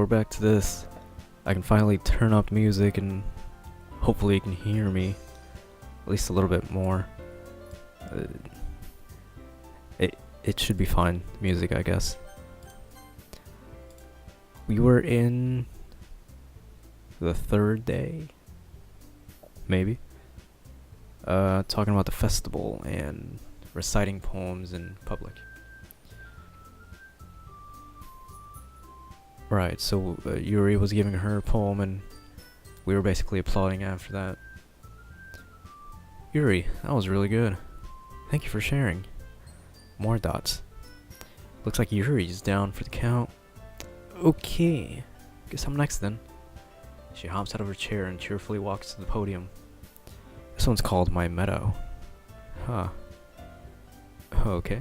we're back to this. I can finally turn up music and hopefully you can hear me at least a little bit more. It should be fine, music, I guess. We were in the third day, maybe, talking about the festival and reciting poems in public. Right, so Yuri was giving her a poem and we were basically applauding after that. Yuri, that was really good. Thank you for sharing. More dots. Looks like Yuri's down for the count. Okay, guess I'm next then. She hops out of her chair and cheerfully walks to the podium. This one's called My Meadow. Huh. Okay.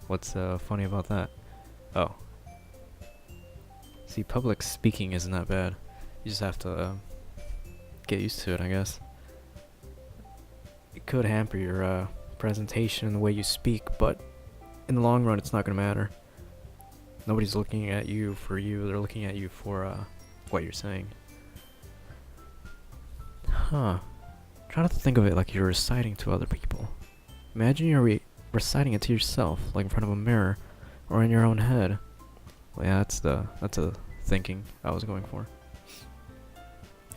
What's funny about that? Oh. See, public speaking isn't that bad. You just have to get used to it, I guess. It could hamper your presentation and the way you speak, but in the long run, it's not gonna matter. Nobody's looking at you for you, they're looking at you for what you're saying. Huh. Try not to think of it like you're reciting to other people. Imagine you're reciting it to yourself, like in front of a mirror, or in your own head. Well, yeah, that's the thinking I was going for.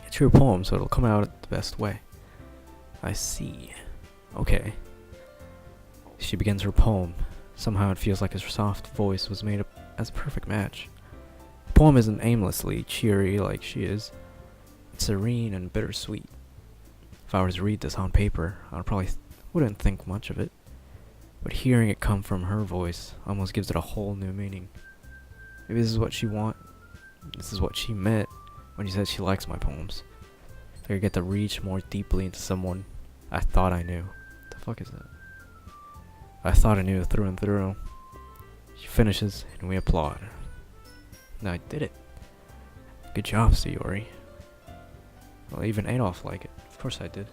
It's your poem, so it'll come out the best way. I see. Okay. She begins her poem. Somehow it feels like her soft voice was made as a perfect match. The poem isn't aimlessly cheery like she is. It's serene and bittersweet. If I were to read this on paper, I probably wouldn't think much of it. But hearing it come from her voice almost gives it a whole new meaning. Maybe this is what she This is what she meant when she said she likes my poems. I could get to reach more deeply into someone I thought I knew. What the fuck is that? I thought I knew through and through. She finishes and we applaud. I did it. Good job, Sayori. Well, even Adolf liked it. Of course I did.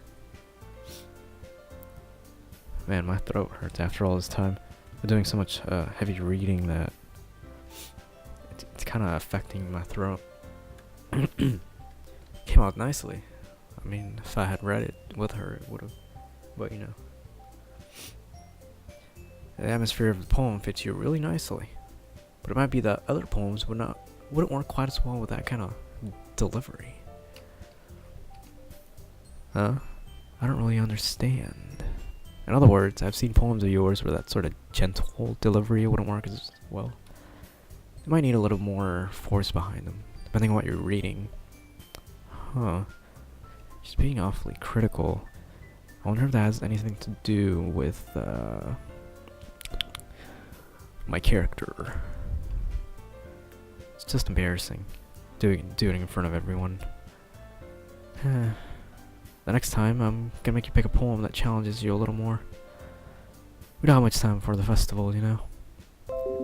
Man, my throat hurts after all this time. I'm doing so much heavy reading that it's kind of affecting my throat. Came out nicely. I mean, if I had read it with her, it would have. But you know, the atmosphere of the poem fits you really nicely. But it might be that other poems wouldn't work quite as well with that kind of delivery. Huh? I don't really understand. In other words, I've seen poems of yours where that sort of gentle delivery wouldn't work as well. You might need a little more force behind them, depending on what you're reading. Huh. She's being awfully critical. I wonder if that has anything to do with my character. It's just embarrassing doing it in front of everyone. The next time, I'm gonna make you pick a poem that challenges you a little more. We don't have much time for the festival, you know?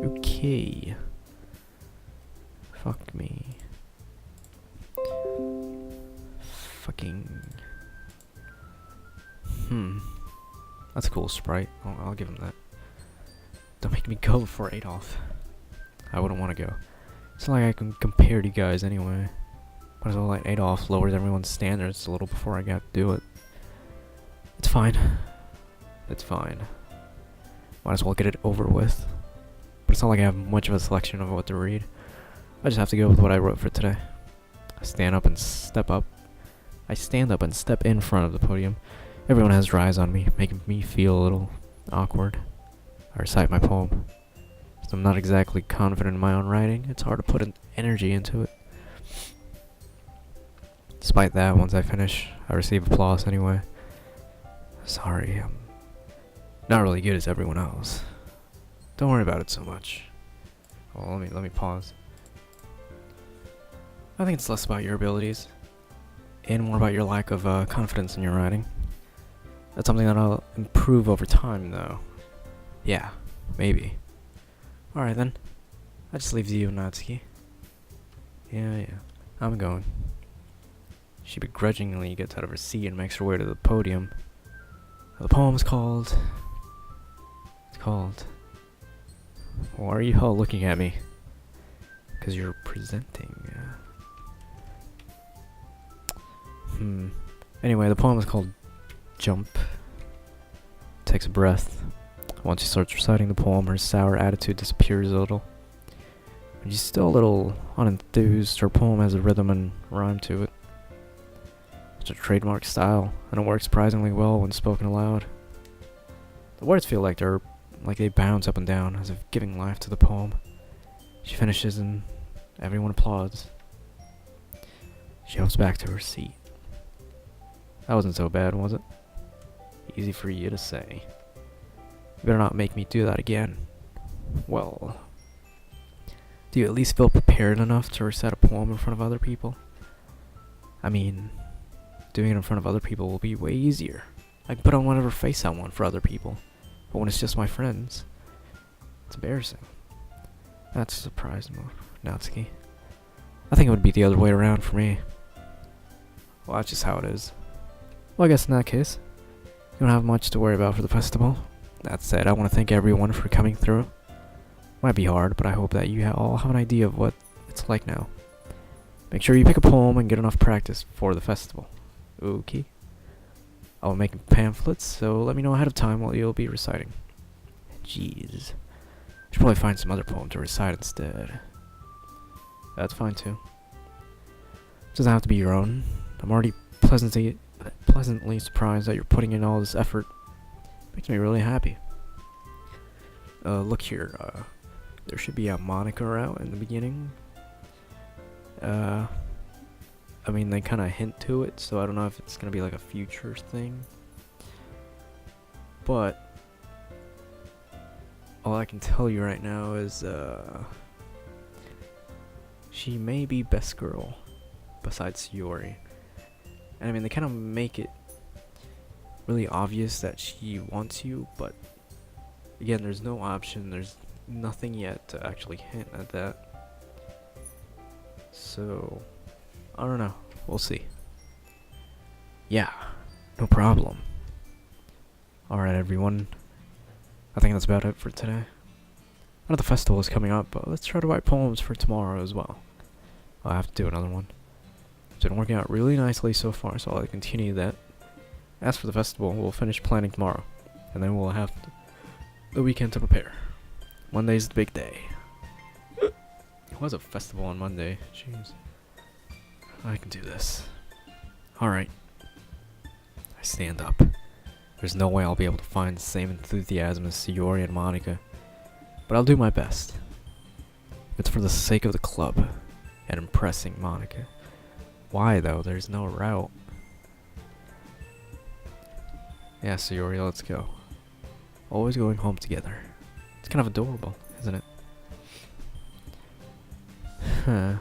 Okay. Fuck me. Fucking. That's a cool sprite. I'll give him that. Don't make me go before Adolf. I wouldn't want to go. It's not like I can compare to you guys anyway. Might as well let Adolf lower everyone's standards a little before I got to do it. It's fine. It's fine. Might as well get it over with. But it's not like I have much of a selection of what to read. I just have to go with what I wrote for today. I stand up and step in front of the podium. Everyone has their eyes on me, making me feel a little awkward. I recite my poem. So I'm not exactly confident in my own writing. It's hard to put an energy into it. Despite that, once I finish, I receive applause anyway. Sorry, I'm not really good as everyone else. Don't worry about it so much. Well, let me pause. I think it's less about your abilities and more about your lack of confidence in your writing. That's something that I'll improve over time, though. Yeah, maybe. Alright then. That just leaves you, Natsuki. Yeah, I'm going. She begrudgingly gets out of her seat and makes her way to the podium. The poem's called... Why are you all looking at me? Because you're presenting. Anyway, the poem is called Jump. Takes a breath. Once she starts reciting the poem, her sour attitude disappears a little. When she's still a little unenthused, her poem has a rhythm and rhyme to it. It's a trademark style, and it works surprisingly well when spoken aloud. The words feel like they bounce up and down, as if giving life to the poem. She finishes and everyone applauds. She hops back to her seat. That wasn't so bad, was it? Easy for you to say. You better not make me do that again. Well, do you at least feel prepared enough to recite a poem in front of other people? I mean, doing it in front of other people will be way easier. I can put on whatever face I want for other people. But when it's just my friends, it's embarrassing. That's a surprise, Natsuki. I think it would be the other way around for me. Well, that's just how it is. Well, I guess in that case, you don't have much to worry about for the festival. That said, I want to thank everyone for coming through. Might be hard, but I hope that you all have an idea of what it's like now. Make sure you pick a poem and get enough practice for the festival. Okay? I'll be making pamphlets, so let me know ahead of time what you'll be reciting. Jeez. Should probably find some other poem to recite instead. That's fine too. Doesn't have to be your own. I'm already pleasantly surprised that you're putting in all this effort. Makes me really happy. Look here, there should be a moniker out in the beginning. I mean, they kind of hint to it, so I don't know if it's gonna be like a future thing. But all I can tell you right now is, she may be best girl besides Yori. And I mean, they kind of make it really obvious that she wants you, but again, there's no option, there's nothing yet to actually hint at that. So, I don't know, we'll see. Yeah, no problem. Alright everyone, I think that's about it for today. I know the festival is coming up, but let's try to write poems for tomorrow as well. I'll have to do another one. It's been working out really nicely so far, so I'll continue that. As for the festival, we'll finish planning tomorrow, and then we'll have the weekend to prepare. Monday's the big day. It was a festival on Monday. Jeez. I can do this. Alright. I stand up. There's no way I'll be able to find the same enthusiasm as Sayori and Monica, but I'll do my best. It's for the sake of the club and impressing Monica. Why though? There's no route. Yeah, Sayori, let's go. Always going home together. It's kind of adorable, isn't it? Huh.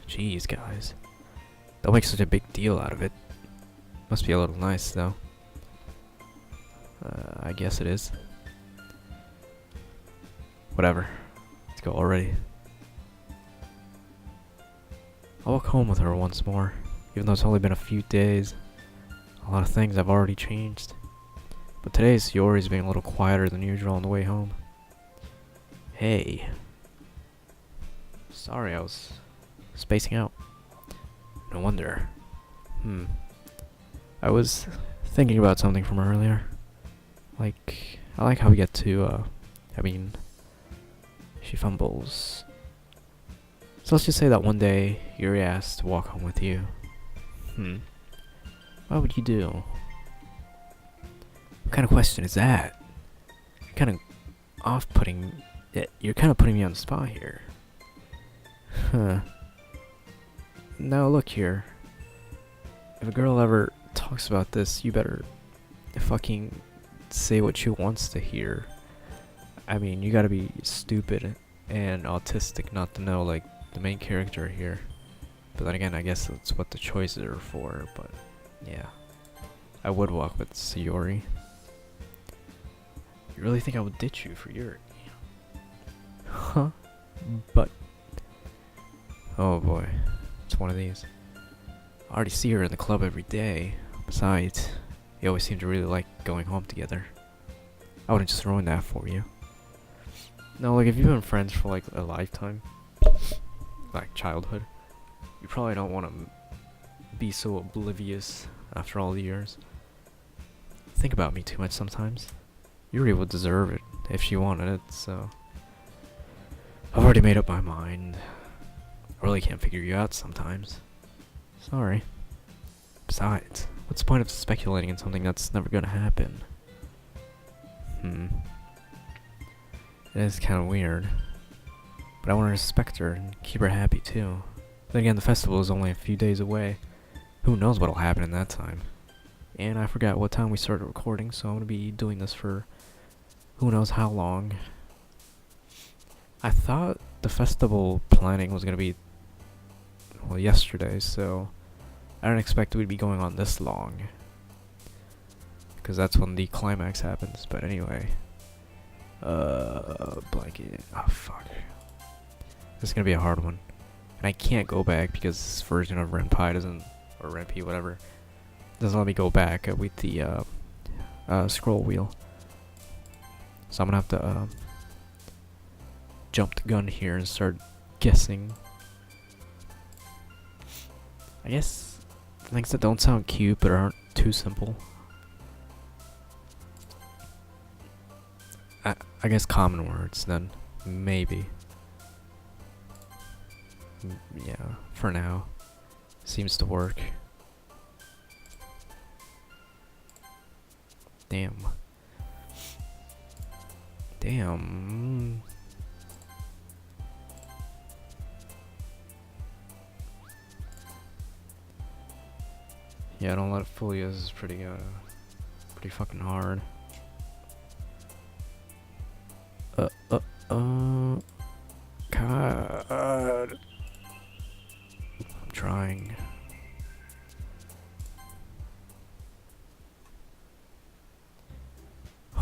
Jeez, guys. Don't make such a big deal out of it. Must be a little nice, though. I guess it is. Whatever. Let's go already. I'll walk home with her once more, even though it's only been a few days. A lot of things have already changed. But today, Sayori's being a little quieter than usual on the way home. Hey. Sorry, I was spacing out. No wonder. I was thinking about something from earlier. I like how we get to, she fumbles. So let's just say that one day, Yuri asked to walk home with you. What would you do? What kind of question is that? You're kind of off-putting. You're kind of putting me on the spot here. Huh. Now look here. If a girl ever talks about this, you better fucking say what she wants to hear. I mean, you gotta be stupid and autistic not to know, like, the main character here. But then again, I guess that's what the choices are for, but yeah. I would walk with Sayori. You really think I would ditch you for Yuri? Huh? But... oh boy. It's one of these. I already see her in the club every day. Besides, you always seem to really like going home together. I wouldn't just ruin that for you. No, like if you've been friends for like a lifetime, like childhood, you probably don't want to be so oblivious after all the years. Think about me too much sometimes. Yuri would deserve it if she wanted it, so I've already made up my mind. I really can't figure you out sometimes. Sorry. Besides, what's the point of speculating in something that's never gonna happen? It is kinda weird. But I wanna respect her and keep her happy too. Then again, the festival is only a few days away. Who knows what'll happen in that time. And I forgot what time we started recording, so I'm gonna be doing this for who knows how long. I thought the festival planning was gonna be, well, yesterday, so I didn't expect it would be going on this long. Because that's when the climax happens, but anyway. Blanket. Oh, fuck. This is gonna be a hard one. And I can't go back because this version of Ren'Py doesn't, or Ren'Py, whatever, doesn't let me go back with the scroll wheel. So I'm gonna have to jump the gun here and start guessing. I guess things that don't sound cute but aren't too simple. I guess common words then, maybe. Yeah, for now. Seems to work. Damn. Damn. Yeah, don't let it fool you. This is pretty fucking hard. God. I'm trying.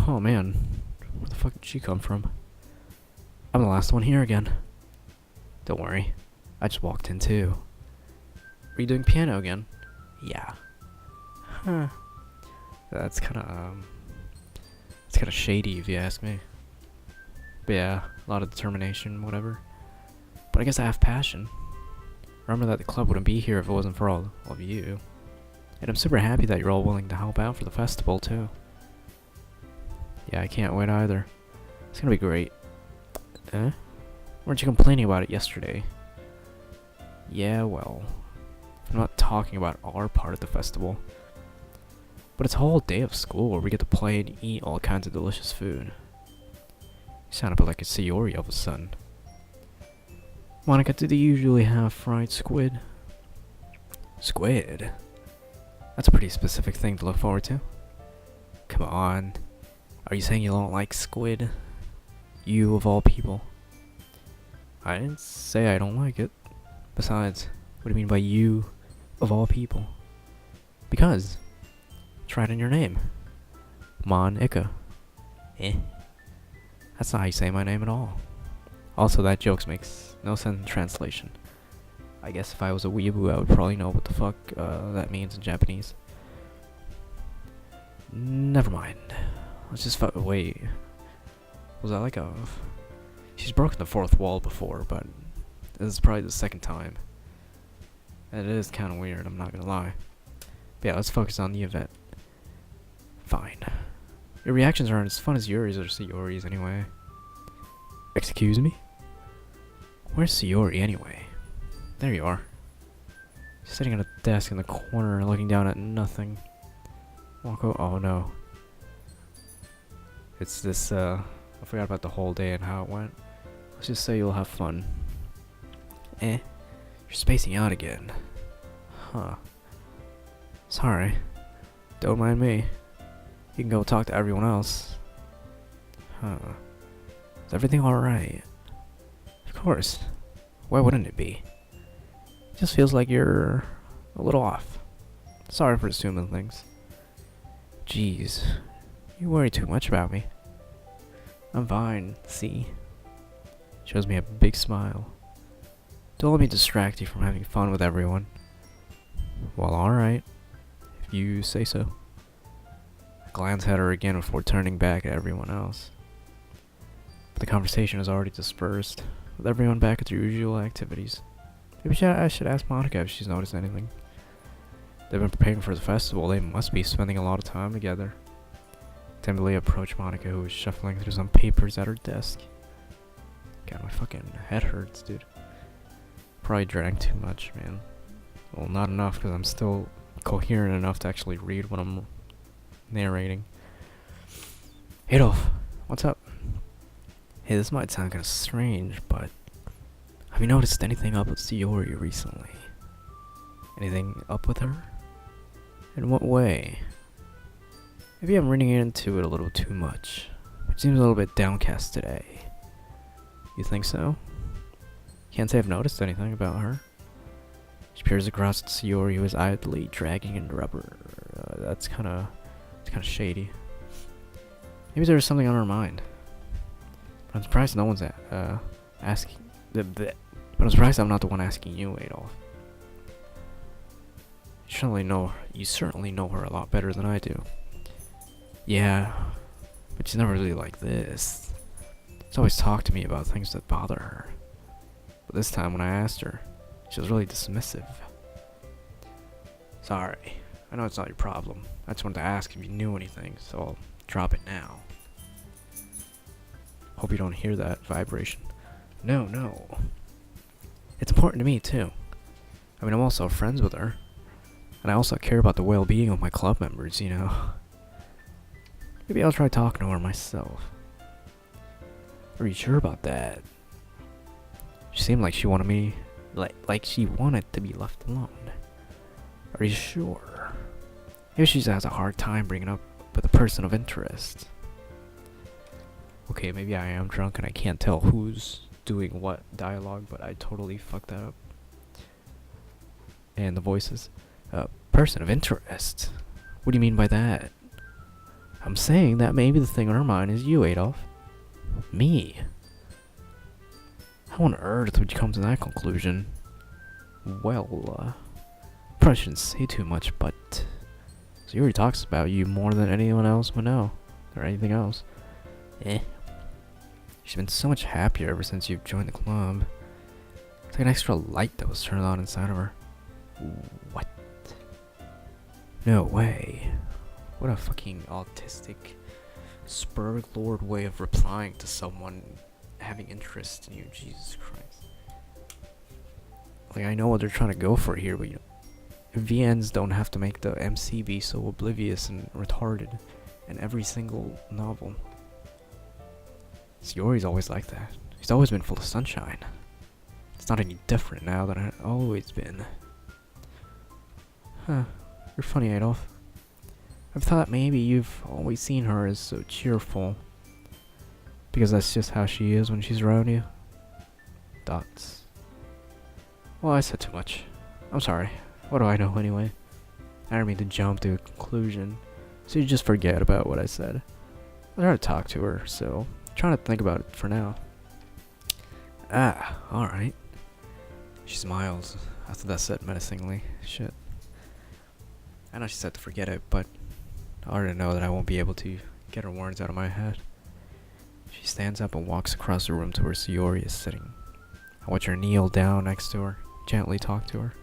Oh man, where the fuck did she come from? I'm the last one here again. Don't worry, I just walked in too. Are you doing piano again? Yeah. Huh. That's kinda shady if you ask me. But yeah, a lot of determination, whatever. But I guess I have passion. Remember that the club wouldn't be here if it wasn't for all of you. And I'm super happy that you're all willing to help out for the festival too. Yeah, I can't wait either. It's gonna be great. Weren't you complaining about it yesterday? Yeah, well, I'm not talking about our part of the festival. But it's a whole day of school where we get to play and eat all kinds of delicious food. You sound a bit like a Sayori all of a sudden. Monica, do they usually have fried squid? Squid? That's a pretty specific thing to look forward to. Come on. Are you saying you don't like squid? You of all people. I didn't say I don't like it. Besides, what do you mean by you of all people? Because it's right in your name. Monica. That's not how you say my name at all. Also, that joke makes no sense in translation. I guess if I was a weeaboo, I would probably know what the fuck that means in Japanese. Never mind. Let's just wait. Was that like a... She's broken the fourth wall before, but this is probably the second time. And it is kind of weird, I'm not gonna lie. But yeah, let's focus on the event. Fine. Your reactions aren't as fun as Yuri's or Sayori's anyway. Excuse me? Where's Sayori anyway? There you are. She's sitting at a desk in the corner looking down at nothing. Oh no. It's this, I forgot about the whole day and how it went. Let's just say you'll have fun. You're spacing out again. Huh. Sorry. Don't mind me. You can go talk to everyone else. Huh. Is everything alright? Of course. Why wouldn't it be? It just feels like you're a little off. Sorry for assuming things. Jeez. You worry too much about me. I'm fine, see? Shows me a big smile. Don't let me distract you from having fun with everyone. Well, alright. If you say so. I glance at her again before turning back at everyone else. but the conversation is already dispersed, with everyone back at their usual activities. Maybe I should ask Monica if she's noticed anything. They've been preparing for the festival, they must be spending a lot of time together. Timidly approached Monica, who was shuffling through some papers at her desk. God, my fucking head hurts, dude. Probably drank too much, man. Well, not enough, because I'm still coherent enough to actually read what I'm narrating. Adolf, what's up? Hey, this might sound kind of strange, but have you noticed anything up with Sayori recently? Anything up with her? In what way? Maybe I'm reading into it a little too much. It seems a little bit downcast today. You think so? Can't say I've noticed anything about her. She peers across at Sayori, who is idly dragging in rubber. That's kind of shady. Maybe there's something on her mind. But I'm surprised no one's asking. But I'm surprised I'm not the one asking you, Adolf. You certainly know her a lot better than I do. Yeah, but she's never really like this. She's always talked to me about things that bother her. But this time when I asked her, she was really dismissive. Sorry, I know it's not your problem. I just wanted to ask if you knew anything, so I'll drop it now. Hope you don't hear that vibration. No. It's important to me, too. I mean, I'm also friends with her. And I also care about the well-being of my club members, you know. Maybe I'll try talking to her myself. Are you sure about that? She seemed like she wanted me, like she wanted to be left alone. Are you sure? Maybe she just has a hard time bringing up with a person of interest. Okay, maybe I am drunk and I can't tell who's doing what dialogue, but I totally fucked that up. And the voices. Person of interest? What do you mean by that? I'm saying that maybe the thing on her mind is you, Adolf. Me? How on earth would you come to that conclusion? Well, probably shouldn't say too much, but Sayori talks about you more than anyone else would know, or anything else. She's been so much happier ever since you've joined the club. It's like an extra light that was turned on inside of her. What? No way. What a fucking autistic Spurg Lord way of replying to someone having interest in you. Jesus Christ. Like, I know what they're trying to go for here, but you know, VNs don't have to make the MC be so oblivious and retarded in every single novel. Sayori's always like that. She's always been full of sunshine. It's not any different now than it always been. Huh. You're funny, Adolf. I've thought maybe you've always seen her as so cheerful. Because that's just how she is when she's around you. Dots. Well, I said too much. I'm sorry. What do I know anyway? I didn't mean to jump to a conclusion. So you just forget about what I said. I tried to talk to her, so I'm trying to think about it for now. Alright. She smiles after that said menacingly. Shit. I know she said to forget it, but I already know that I won't be able to get her words out of my head. She stands up and walks across the room to where Sayori is sitting. I watch her kneel down next to her, gently talk to her.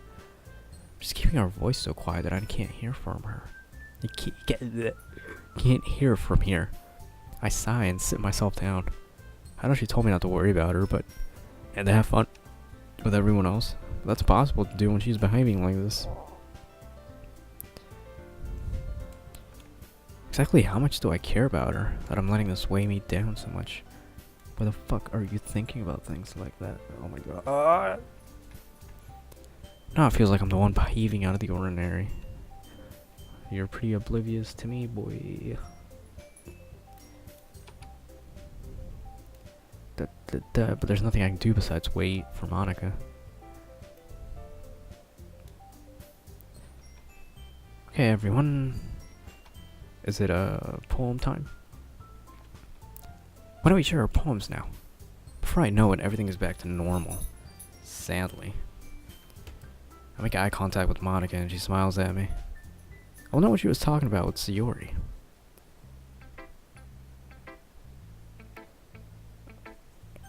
She's keeping her voice so quiet that I can't hear from her. You can't hear from here. I sigh and sit myself down. I know she told me not to worry about her, and to have fun with everyone else. But that's possible to do when she's behaving like this. Exactly how much do I care about her that I'm letting this weigh me down so much? Why the fuck are you thinking about things like that? Oh my god. Now it feels like I'm the one behaving out of the ordinary. You're pretty oblivious to me, boy. But there's nothing I can do besides wait for Monica. Okay, everyone. Is it a poem time? Why don't we share our poems now? Before I know it, everything is back to normal. Sadly. I make eye contact with Monica and she smiles at me. I wonder what she was talking about with Sayori.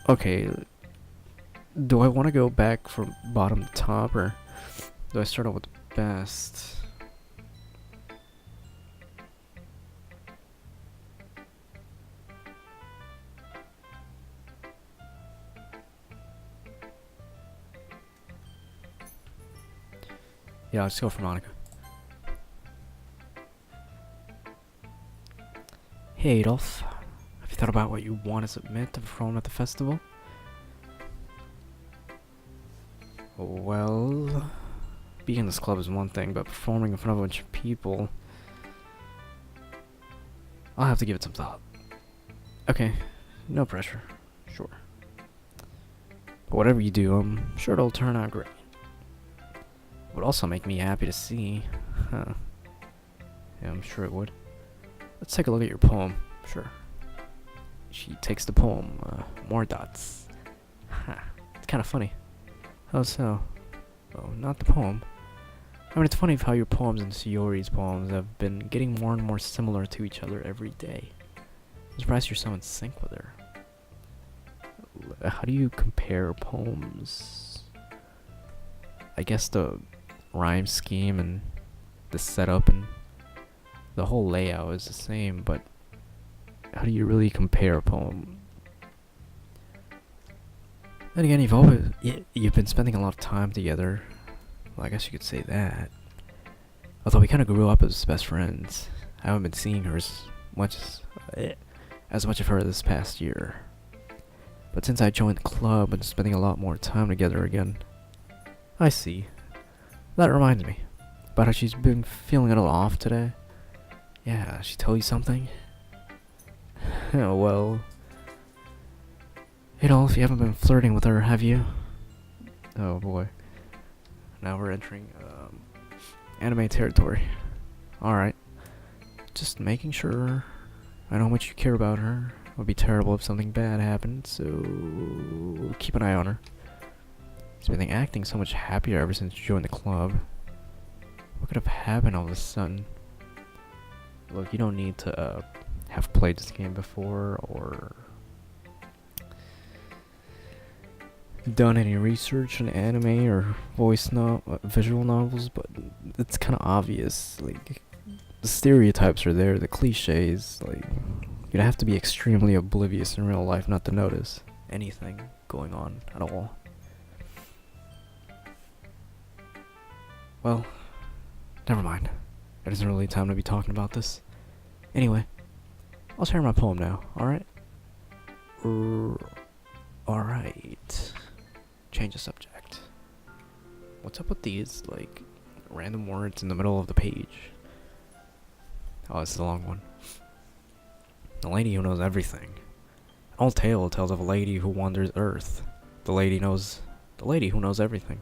Okay, do I want to go back from bottom to top, or do I start out with the best? Yeah, let's go for Monica. Hey Adolf, have you thought about what you want to submit to perform at the festival? Well, being in this club is one thing, but performing in front of a bunch of people, I'll have to give it some thought. Okay, no pressure. Sure. But whatever you do, I'm sure it'll turn out great. It would also make me happy to see. Huh. Yeah, I'm sure it would. Let's take a look at your poem. Sure. She takes the poem. More dots. Ha. It's kind of funny. How so? Oh, not the poem. I mean, it's funny how your poems and Sayori's poems have been getting more and more similar to each other every day. I'm surprised you're so in sync with her. How do you compare poems? I guess the rhyme scheme and the setup and the whole layout is the same, but how do you really compare a poem? Then again, you've been spending a lot of time together. Well, I guess you could say that. Although we kind of grew up as best friends, I haven't been seeing her as much of her this past year. But since I joined the club and spending a lot more time together again, I see. That reminds me about how she's been feeling a little off today. Yeah, she told you something? Oh, well. Adolf, you haven't been flirting with her, have you? Oh boy. Now we're entering anime territory. Alright. Just making sure I know how much you care about her. It would be terrible if something bad happened, so keep an eye on her. She's been acting so much happier ever since you joined the club. What could have happened all of a sudden? Look, you don't need to have played this game before or done any research on anime or visual novels, but it's kind of obvious. Like, the stereotypes are there, the cliches. Like, you'd have to be extremely oblivious in real life not to notice anything going on at all. Well, never mind. It isn't really time to be talking about this. Anyway, I'll share my poem now, alright? Alright. Change the subject. What's up with these, like, random words in the middle of the page? Oh, this is a long one. The lady who knows everything. An old tale tells of a lady who wanders Earth. The lady who knows everything.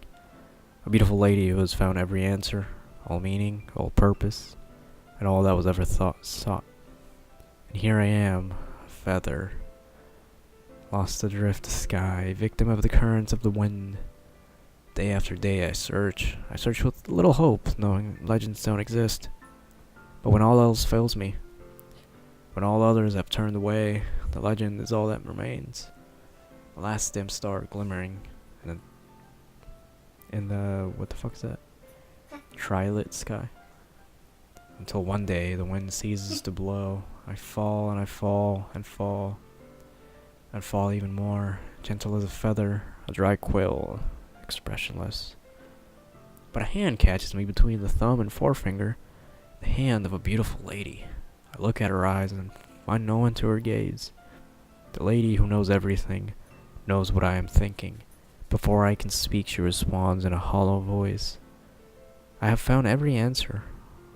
A beautiful lady who has found every answer, all meaning, all purpose, and all that was ever sought. And here I am, a feather, lost adrift the sky, victim of the currents of the wind. Day after day I search with little hope, knowing legends don't exist. But when all else fails me, when all others have turned away, the legend is all that remains. The last dim star glimmering in the what the fuck is that? Tri-lit sky. Until one day the wind ceases to blow. I fall and I fall and fall and fall even more, gentle as a feather, a dry quill, expressionless. But a hand catches me between the thumb and forefinger, the hand of a beautiful lady. I look at her eyes and find no one to her gaze. The lady who knows everything, knows what I am thinking. Before I can speak, she responds in a hollow voice. I have found every answer,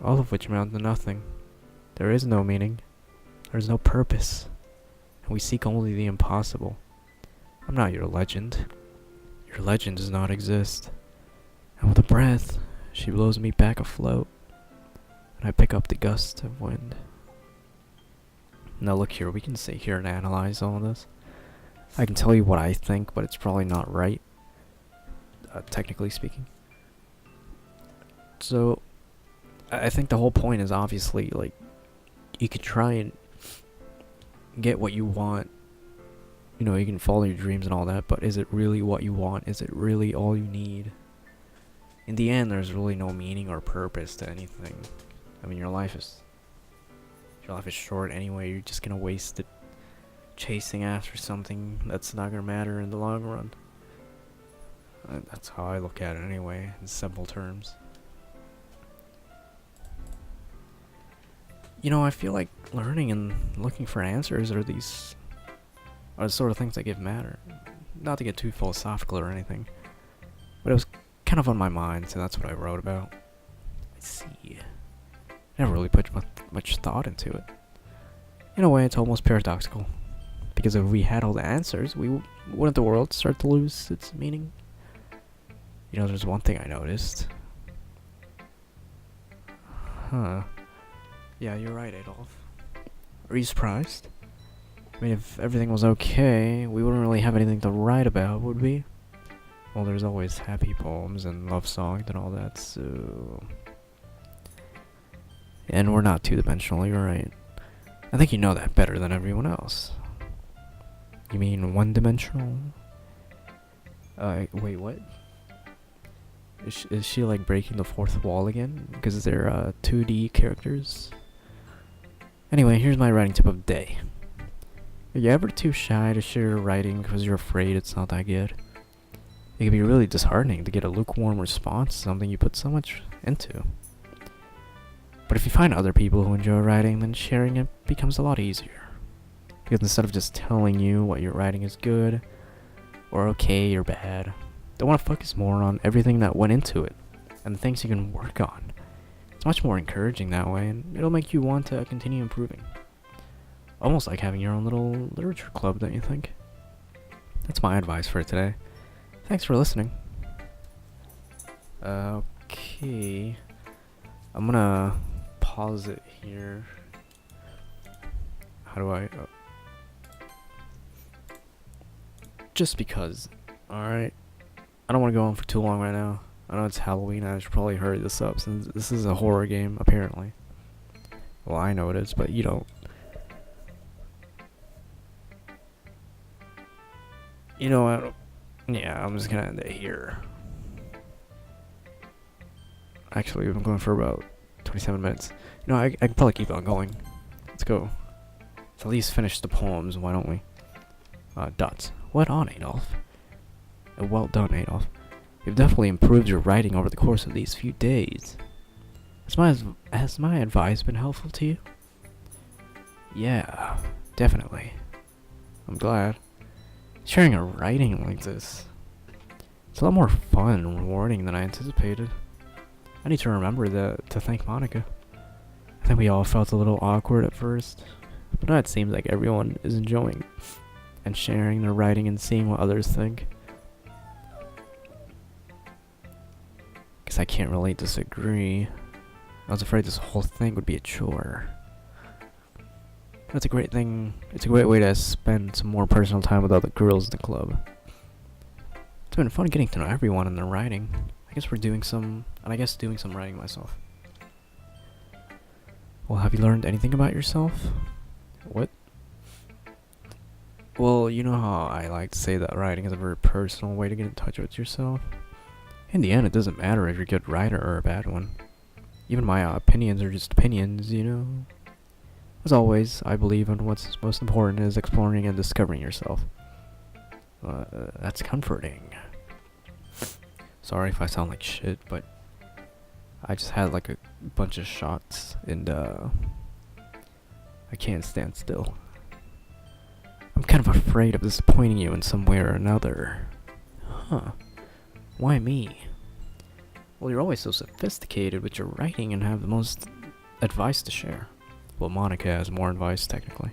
all of which amount to nothing. There is no meaning. There is no purpose. And we seek only the impossible. I'm not your legend. Your legend does not exist. And with a breath, she blows me back afloat, and I pick up the gust of wind. Now look here, we can sit here and analyze all of this. I can tell you what I think, but it's probably not right, technically speaking. So, I think the whole point is obviously, like, you could try and get what you want You know, you can follow your dreams and all that, but is it really what you want? Is it really all you need? In the end, there's really no meaning or purpose to anything. I mean, your life is short anyway. You're just gonna waste it chasing after something that's not gonna matter in the long run. That's how I look at it anyway, in simple terms. You know, I feel like learning and looking for answers are the sort of things that give matter. Not to get too philosophical or anything, but it was kind of on my mind, so that's what I wrote about. I see. Never really put much thought into it. In a way, it's almost paradoxical, because if we had all the answers, wouldn't the world start to lose its meaning? You know, there's one thing I noticed. Huh. Yeah, you're right, Adolf. Are you surprised? I mean, if everything was okay, we wouldn't really have anything to write about, would we? Well, there's always happy poems and love songs and all that, so... And we're not two-dimensional, you're right. I think you know that better than everyone else. You mean one-dimensional? Wait, what? Is she like breaking the fourth wall again? Because they're 2D characters? Anyway, here's my writing tip of the day. Are you ever too shy to share your writing because you're afraid it's not that good? It can be really disheartening to get a lukewarm response to something you put so much into. But if you find other people who enjoy writing, then sharing it becomes a lot easier. Because instead of just telling you what your writing is good, or okay or bad, they want to focus more on everything that went into it, and the things you can work on. It's much more encouraging that way, and it'll make you want to continue improving. Almost like having your own little literature club, don't you think? That's my advice for today. Thanks for listening. Okay. I'm gonna pause it here. How do I... Just because. Alright. I don't want to go on for too long right now. I know it's Halloween. I should probably hurry this up since this is a horror game, apparently. Well, I know it is, but you don't. You know what? Yeah, I'm just gonna end it here. Actually, we've been going for about 27 minutes. You know, I can probably keep on going. Let's go. Let's at least finish the poems, why don't we? Dots. What on, Adolf? Well done, Adolf. You've definitely improved your writing over the course of these few days. Has my advice been helpful to you? Yeah, definitely. I'm glad. Sharing a writing like this, it's a lot more fun and rewarding than I anticipated. I need to remember to thank Monica. I think we all felt a little awkward at first, but now it seems like everyone is enjoying and sharing their writing and seeing what others think. Guess I can't really disagree. I was afraid this whole thing would be a chore. That's a great thing. It's a great way to spend some more personal time with other girls in the club. It's been fun getting to know everyone and their writing. I guess doing some writing myself. Well, have you learned anything about yourself? What? Well, you know how I like to say that writing is a very personal way to get in touch with yourself. In the end, it doesn't matter if you're a good writer or a bad one. Even my opinions are just opinions, you know? As always, I believe in what's most important is exploring and discovering yourself. That's comforting. Sorry if I sound like shit, but I just had like a bunch of shots and I can't stand still. I'm kind of afraid of disappointing you in some way or another. Huh. Why me? Well, you're always so sophisticated with your writing and have the most advice to share. Well, Monica has more advice, technically.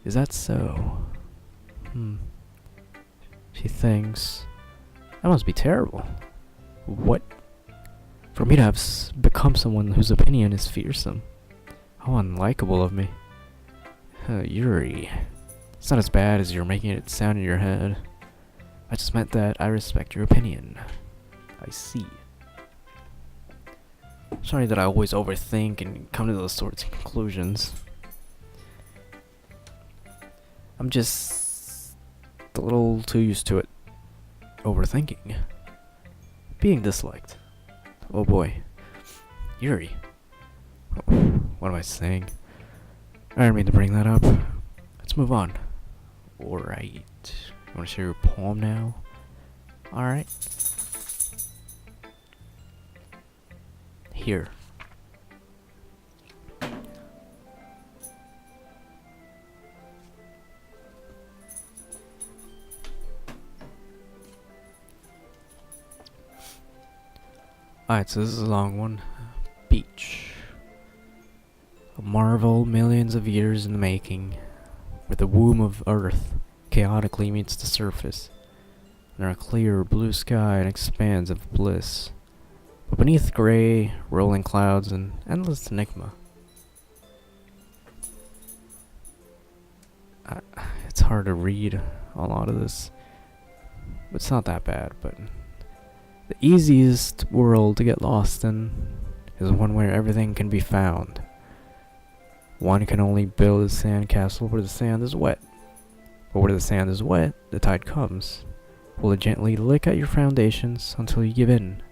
Is that so? She thinks... That must be terrible. What? For me to have become someone whose opinion is fearsome. How unlikable of me. Yuri. It's not as bad as you're making it sound in your head. I just meant that I respect your opinion. I see. Sorry that I always overthink and come to those sorts of conclusions. I'm just a little too used to it. Overthinking. Being disliked. Oh boy. Yuri. Oh, what am I saying? I didn't mean to bring that up. Let's move on. Alright. You wanna share your poem now? Alright. Here. Alright, so this is a long one. Beach. A marvel millions of years in the making, where the womb of Earth chaotically meets the surface, under a clear blue sky and expanse of bliss, but beneath gray, rolling clouds and endless enigma. It's hard to read a lot of this. It's not that bad, but the easiest world to get lost in is one where everything can be found. One can only build a sandcastle where the sand is wet. But where the sand is wet, the tide comes. Will it gently lick at your foundations until you give in?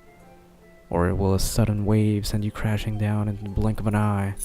Or will a sudden wave send you crashing down in the blink of an eye?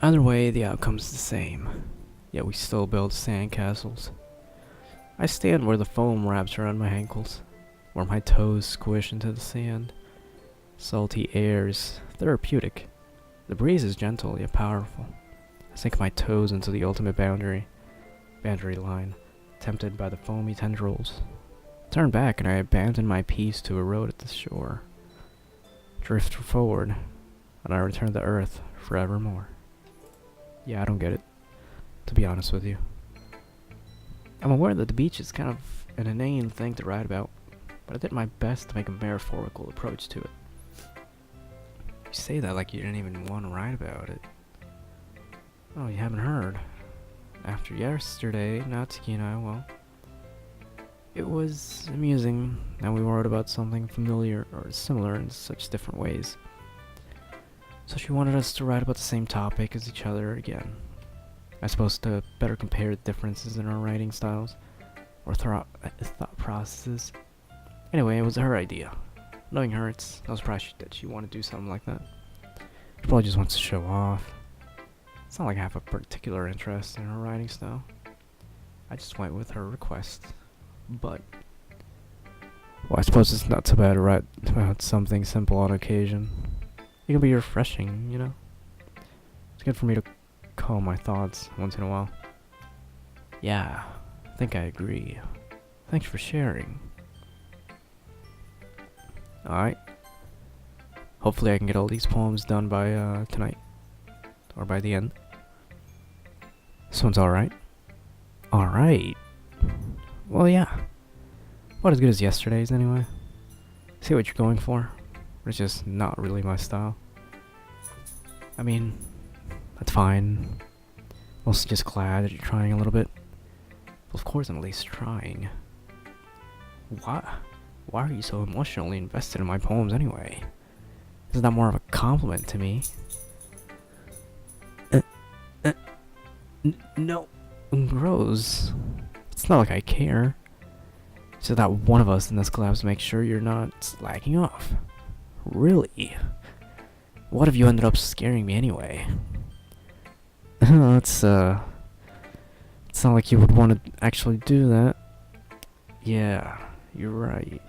Either way, the outcome's the same. Yet we still build sandcastles. I stand where the foam wraps around my ankles, where my toes squish into the sand. Salty air is therapeutic. The breeze is gentle yet powerful. I sink my toes into the ultimate boundary line, tempted by the foamy tendrils. Turn back and I abandon my peace to erode at the shore. Drift forward, and I return to Earth forevermore. Yeah, I don't get it, to be honest with you. I'm aware that the beach is kind of an inane thing to write about, but I did my best to make a metaphorical approach to it. You say that like you didn't even want to write about it. Oh, you haven't heard. After yesterday, Natsuki and I, well, it was amusing that we wrote about something familiar or similar in such different ways. So she wanted us to write about the same topic as each other again. I suppose to better compare the differences in our writing styles, or thought processes. Anyway, it was her idea. Knowing her, I was surprised that she wanted to do something like that. She probably just wants to show off. It's not like I have a particular interest in her writing style. I just went with her request. But, well, I suppose it's not so bad to write about something simple on occasion. It can be refreshing, you know? It's good for me to calm my thoughts once in a while. Yeah, I think I agree. Thanks for sharing. Alright. Hopefully I can get all these poems done by tonight. Or by the end. This one's alright. Alright. Well, yeah. Not as good as yesterday's anyway. See what you're going for. But it's just not really my style. I mean, that's fine. Mostly just glad that you're trying a little bit. Well, of course I'm at least trying. Why are you so emotionally invested in my poems anyway? Isn't that more of a compliment to me? No. Rose. It's not like I care. It's just that one of us in this collabs makes sure you're not slacking off. Really? What if you ended up scaring me anyway? It's not like you would want to actually do that. Yeah, you're right.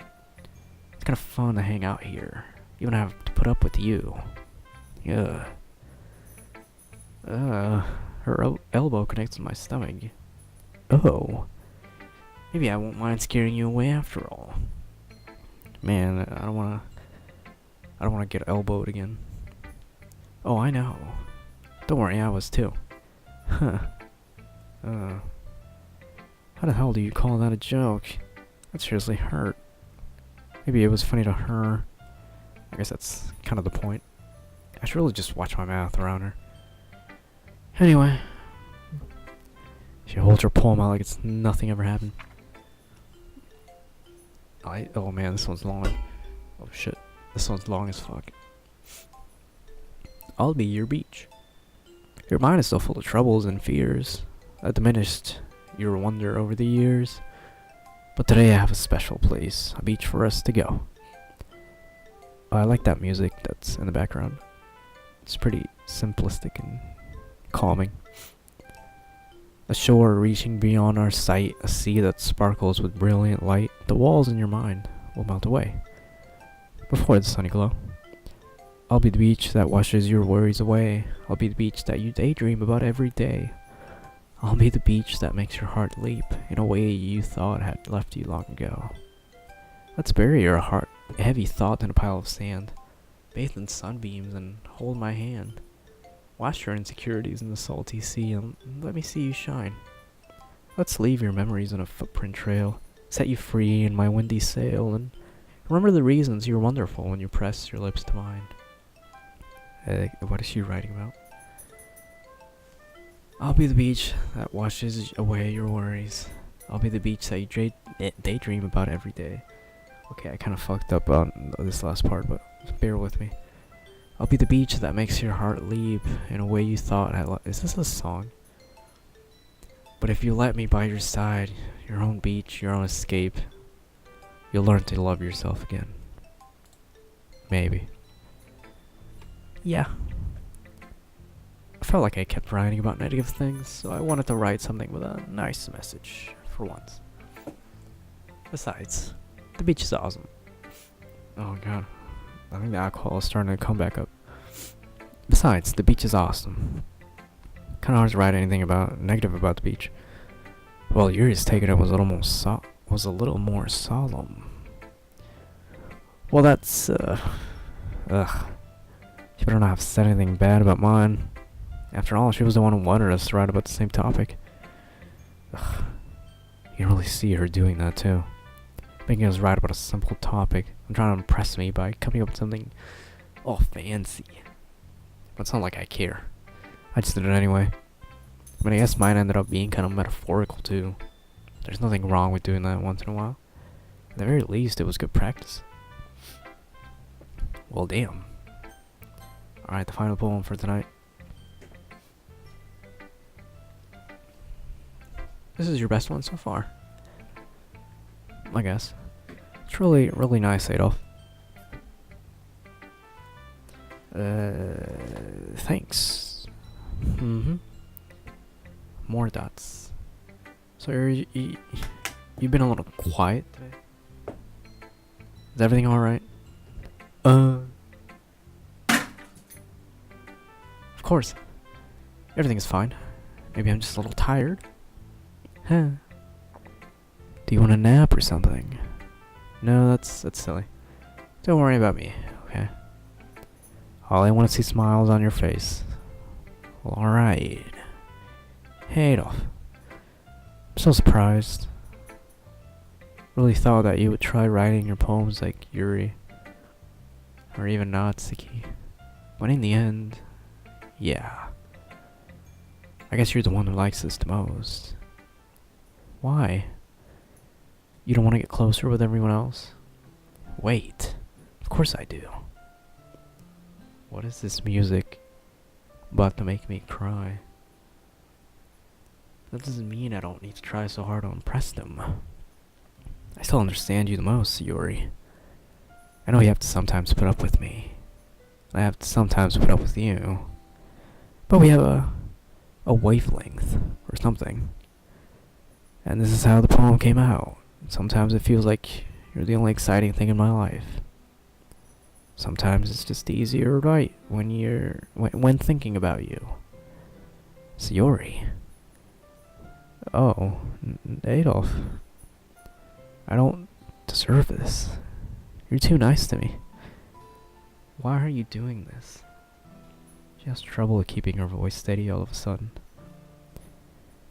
It's kind of fun to hang out here. Even have to put up with you. Yeah. Her elbow connects with my stomach. Oh. Maybe I won't mind scaring you away after all. Man, I don't wanna get elbowed again. Oh, I know. Don't worry, I was too. Huh. How the hell do you call that a joke? That seriously hurt. Maybe it was funny to her. I guess that's kind of the point. I should really just watch my mouth around her. Anyway. She holds her palm out like it's nothing ever happened. Oh man, this one's long. Oh shit. This one's long as fuck. I'll be your beach. Your mind is still full of troubles and fears that diminished your wonder over the years. But today I have a special place, a beach for us to go. I like that music that's in the background. It's pretty simplistic and calming. A shore reaching beyond our sight, a sea that sparkles with brilliant light. The walls in your mind will melt away before the sunny glow. I'll be the beach that washes your worries away. I'll be the beach that you daydream about every day. I'll be the beach that makes your heart leap in a way you thought had left you long ago. Let's bury your heart, a heavy thought in a pile of sand. Bathe in sunbeams and hold my hand. Wash your insecurities in the salty sea and let me see you shine. Let's leave your memories on a footprint trail. Set you free in my windy sail and remember the reasons you're wonderful when you press your lips to mine. What is she writing about? I'll be the beach that washes away your worries. I'll be the beach that you daydream about every day. Okay, I kind of fucked up on this last part, but bear with me. I'll be the beach that makes your heart leap in a way you thought had is this a song? But if you let me by your side, your own beach, your own escape, you'll learn to love yourself again. Maybe. Yeah. I felt like I kept writing about negative things, so I wanted to write something with a nice message, for once. Besides, the beach is awesome. Oh god. I think the alcohol is starting to come back up. Besides, the beach is awesome. Kinda hard to write anything negative about the beach. Well, Yuri's taking it was a little more solemn. Well, that's ugh. She better not have said anything bad about mine. After all, she was the one who wanted us to write about the same topic. Ugh. You can really see her doing that too. Making us write about a simple topic and trying to impress me by coming up with something all fancy. But it's not like I care. I just did it anyway. I mean, I guess mine ended up being kind of metaphorical too. There's nothing wrong with doing that once in a while. At the very least, it was good practice. Well, damn. Alright, the final poem for tonight. This is your best one so far, I guess. It's really, really nice, Adolf. Thanks. More dots. So you've been a little quiet today? Is everything alright? Of course. Everything's fine. Maybe I'm just a little tired. Huh. Do you want a nap or something? No, that's silly. Don't worry about me, okay? All I want to see smiles on your face. Well, alright. Hey, Adolf. I'm so surprised. Really thought that you would try writing your poems like Yuri. Or even Natsuki. But in the end, yeah. I guess you're the one who likes this the most. Why? You don't want to get closer with everyone else? Wait. Of course I do. What is this music about to make me cry? That doesn't mean I don't need to try so hard to impress them. I still understand you the most, Yuri. I know you have to sometimes put up with me. I have to sometimes put up with you. But we have a wavelength or something. And this is how the poem came out. Sometimes it feels like you're the only exciting thing in my life. Sometimes it's just easier to write when thinking about you. It's Yuri. Oh, Adolf. I don't deserve this. You're too nice to me. Why are you doing this? She has trouble keeping her voice steady all of a sudden.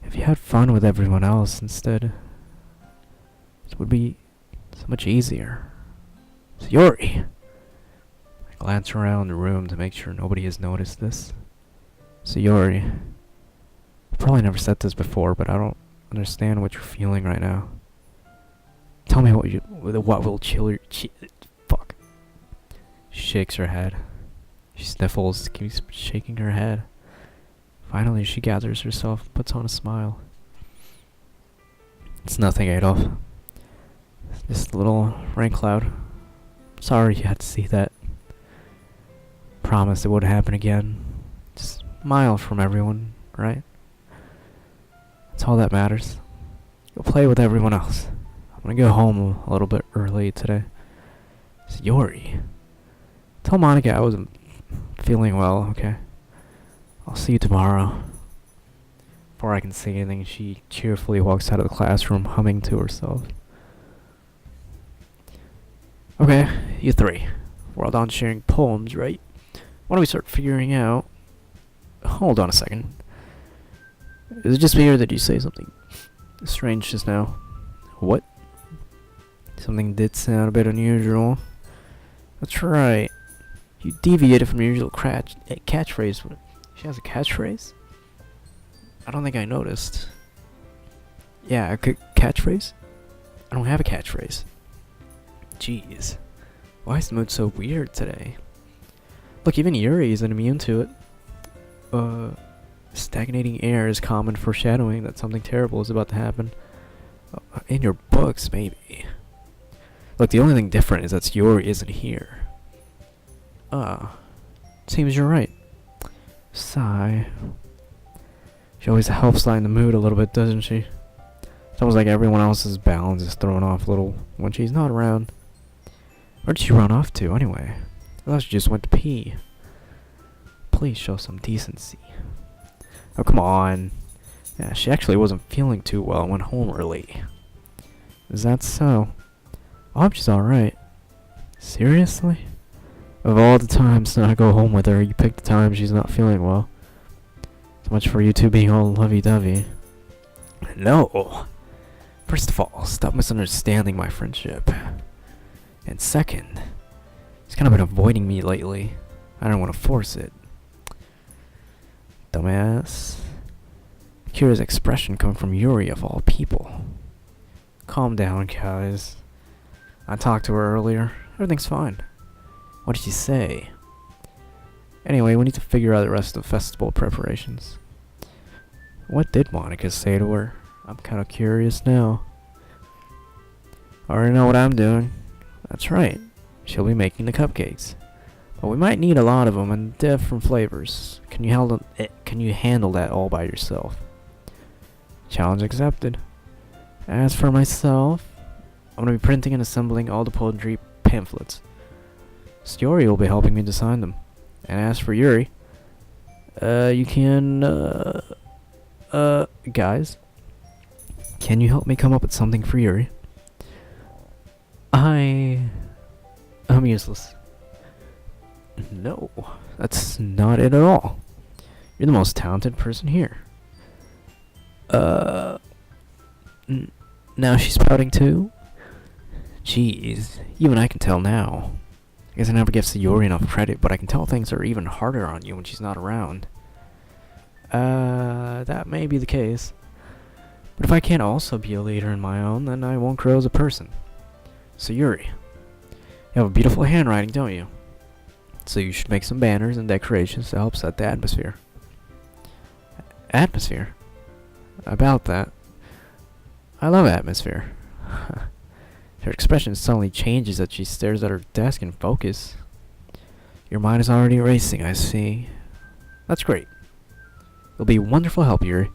If you had fun with everyone else instead, it would be so much easier. It's Yuri. I glance around the room to make sure nobody has noticed this. Sayori, I probably never said this before, but I don't understand what you're feeling right now. Tell me what will chill your fuck. She shakes her head. She sniffles, keeps shaking her head. Finally, she gathers herself, puts on a smile. It's nothing, Adolf. Just a little rain cloud. Sorry you had to see that. Promise it wouldn't happen again. Just smile from everyone, right? That's all that matters. Go play with everyone else. I'm gonna go home a little bit early today. Sayori, tell Monica I wasn't feeling well, okay? I'll see you tomorrow. Before I can say anything, she cheerfully walks out of the classroom, humming to herself. Okay, you three. We're all done sharing poems, right? Why don't we start figuring out... Hold on a second. Is it just me or did you say something strange just now? What? Something did sound a bit unusual. That's right. You deviated from your usual catchphrase. She has a catchphrase? I don't think I noticed. Yeah, a catchphrase? I don't have a catchphrase. Jeez. Why is the mood so weird today? Look, even Yuri isn't immune to it. Stagnating air is common foreshadowing that something terrible is about to happen. In your books, maybe. Look, the only thing different is that Yuri isn't here. Seems you're right. Sigh. She always helps lighten the mood a little bit, doesn't she? It's almost like everyone else's balance is thrown off a little when she's not around. Where did she run off to, anyway? I thought she just went to pee. Please show some decency. Oh, come on. Yeah, she actually wasn't feeling too well and went home early. Is that so? I hope she's alright. Seriously? Of all the times that I go home with her, you pick the time she's not feeling well. So much for you two being all lovey-dovey. No! First of all, stop misunderstanding my friendship. And second, she's kind of been avoiding me lately. I don't want to force it. Dumbass. Curious expression coming from Yuri of all people. Calm down, guys. I talked to her earlier. Everything's fine. What did she say? Anyway, we need to figure out the rest of the festival preparations. What did Monica say to her? I'm kind of curious now. I already know what I'm doing. That's right. She'll be making the cupcakes. But we might need a lot of them and different flavors. Can you handle that all by yourself? Challenge accepted. As for myself, I'm going to be printing and assembling all the poetry pamphlets. Sayori will be helping me design them. And as for Yuri, you can, guys, can you help me come up with something for Yuri? I'm useless. No, that's not it at all. You're the most talented person here. Now she's pouting too? Jeez, even I can tell now. I guess I never give Sayori enough credit, but I can tell things are even harder on you when she's not around. That may be the case. But if I can't also be a leader in my own, then I won't grow as a person. Sayori, you have a beautiful handwriting, don't you? So you should make some banners and decorations to help set the atmosphere. Atmosphere? About that. I love atmosphere. Her expression suddenly changes as she stares at her desk in focus. Your mind is already racing, I see. That's great. It'll be a wonderful help, Yuri.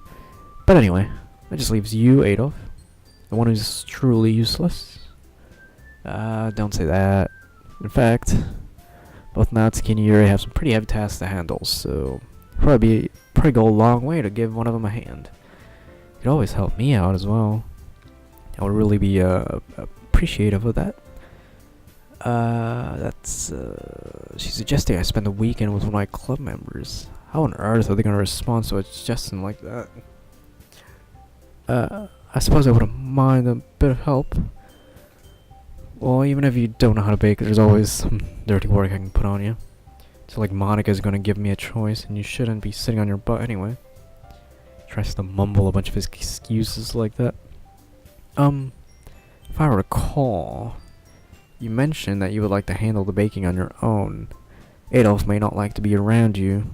But anyway, that just leaves you, Adolf. The one who's truly useless. Don't say that. In fact, both Natsuki and Yuri have some pretty heavy tasks to handle, so probably go a long way to give one of them a hand. You could always help me out as well. I would really be appreciative of that. She's suggesting I spend the weekend with one of my club members. How on earth are they gonna respond to a suggestion like that? I suppose I wouldn't mind a bit of help. Well, even if you don't know how to bake, there's always some dirty work I can put on you. So like Monica's gonna give me a choice, and you shouldn't be sitting on your butt anyway. Tries to mumble a bunch of his excuses like that. If I recall, you mentioned that you would like to handle the baking on your own. Adolf may not like to be around you.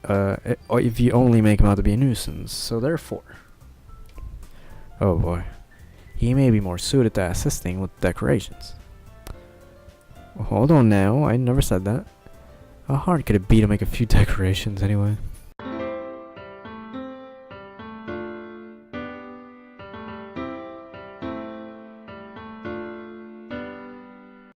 Or if you only make him out to be a nuisance, so therefore... Oh boy. He may be more suited to assisting with decorations. Well, hold on now, I never said that. How hard could it be to make a few decorations anyway?